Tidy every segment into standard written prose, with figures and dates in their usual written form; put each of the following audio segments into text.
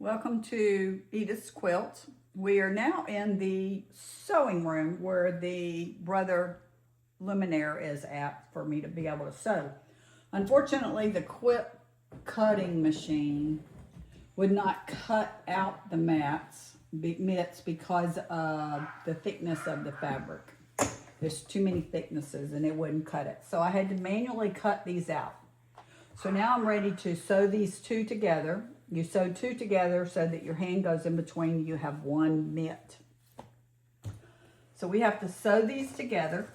Welcome to Edith's Quilt. We are now in the sewing room where the Brother Luminaire is at for me to be able to sew. Unfortunately, the quilt cutting machine would not cut out the mitts because of the thickness of the fabric. There's too many thicknesses and it wouldn't cut it. So I had to manually cut these out. So now I'm ready to sew these two together. You sew two together so that your hand goes in between. You have one mitt. So we have to sew these together.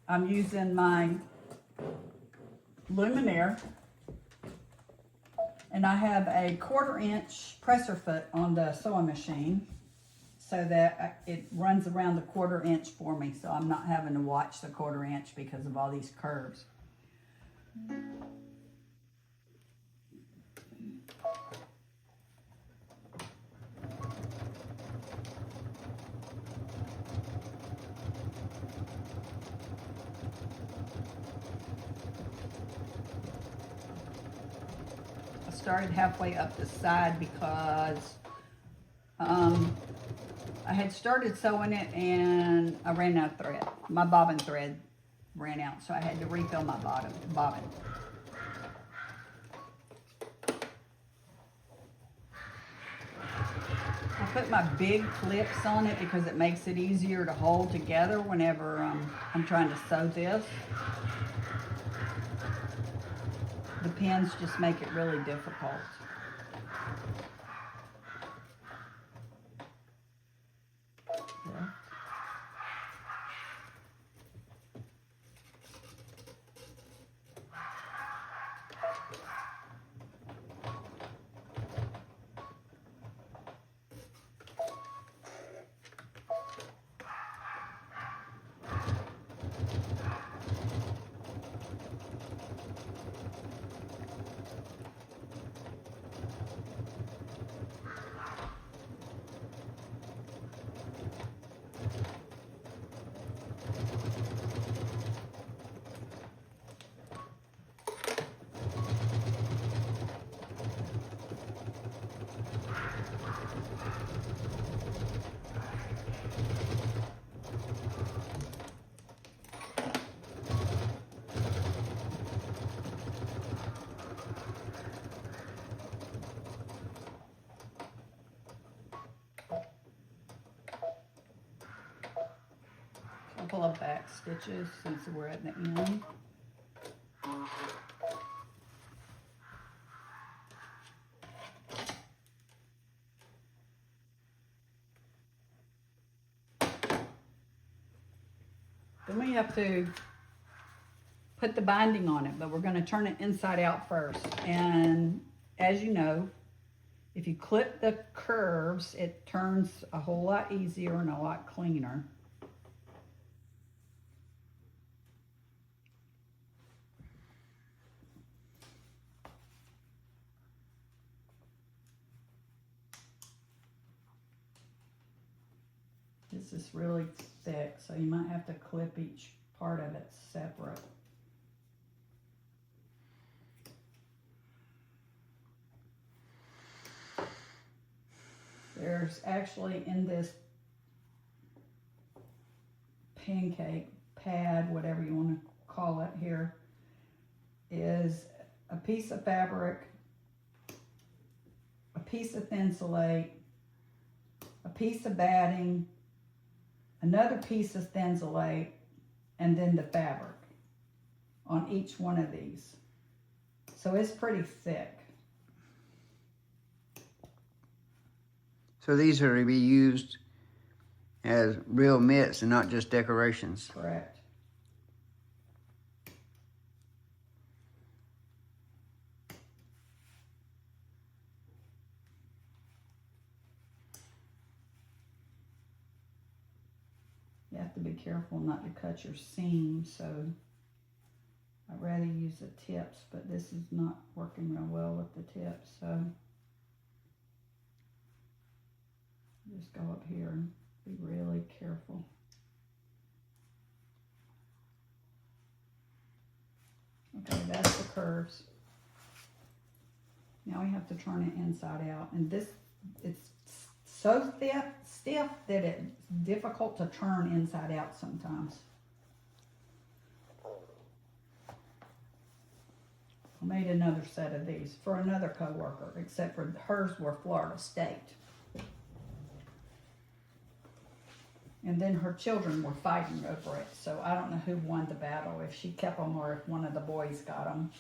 I'm using my Luminaire. And I have a 1/4 inch presser foot on the sewing machine so that it runs around the 1/4 inch for me. So I'm not having to watch the 1/4 inch because of all these curves. Started halfway up the side because I had started sewing it and I ran out of thread. My bobbin thread ran out, so I had to refill my bobbin. I put my big clips on it because it makes it easier to hold together whenever I'm trying to sew this. The pins just make it really difficult. Yeah. Couple of back stitches since we're at the end. Then we have to put the binding on it, but we're going to turn it inside out first. And as you know, if you clip the curves, it turns a whole lot easier and a lot cleaner. This is really thick, so you might have to clip each part of it separate. There's actually in this pancake pad, whatever you want to call it here, is a piece of fabric, a piece of Thinsulate, a piece of batting, another piece of Thinsulate, and then the fabric on each one of these. So it's pretty thick. So these are to be used as real mitts and not just decorations. Correct. You have to be careful not to cut your seam, so I'd rather use the tips, but this is not working real well with the tips, so just go up here and be really careful. Okay, that's the curves. Now we have to turn it inside out. And this, it's so stiff that it's difficult to turn inside out sometimes. I made another set of these for another coworker, except for hers were Florida State. And then her children were fighting over it, so I don't know who won the battle, if she kept them or if one of the boys got them.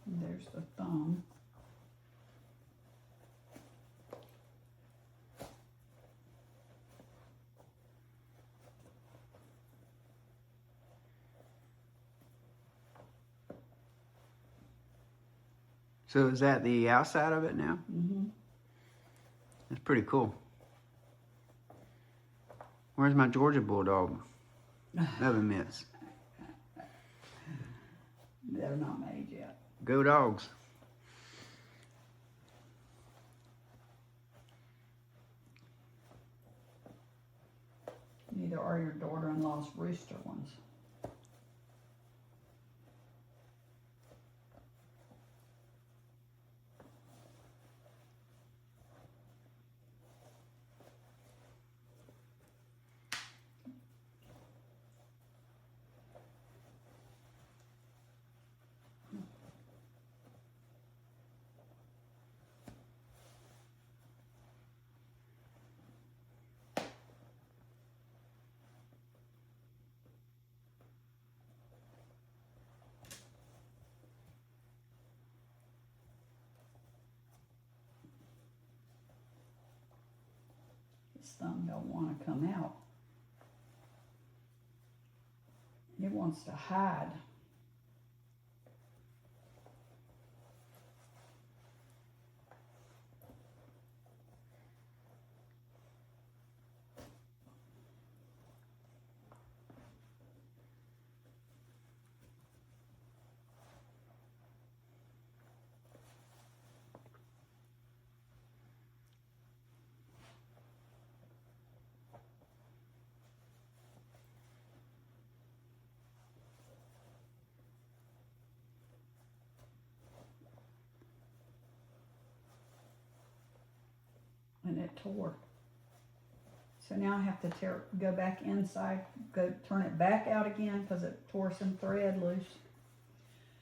There's the thumb. So is that the outside of it now? Mm-hmm. That's pretty cool. Where's my Georgia Bulldog oven mitts? They're not made yet. Go dogs. Neither are your daughter-in-law's rooster ones. His thumb don't want to come out. It wants to hide. And it tore. So now I have to go back inside, turn it back out again because it tore some thread loose.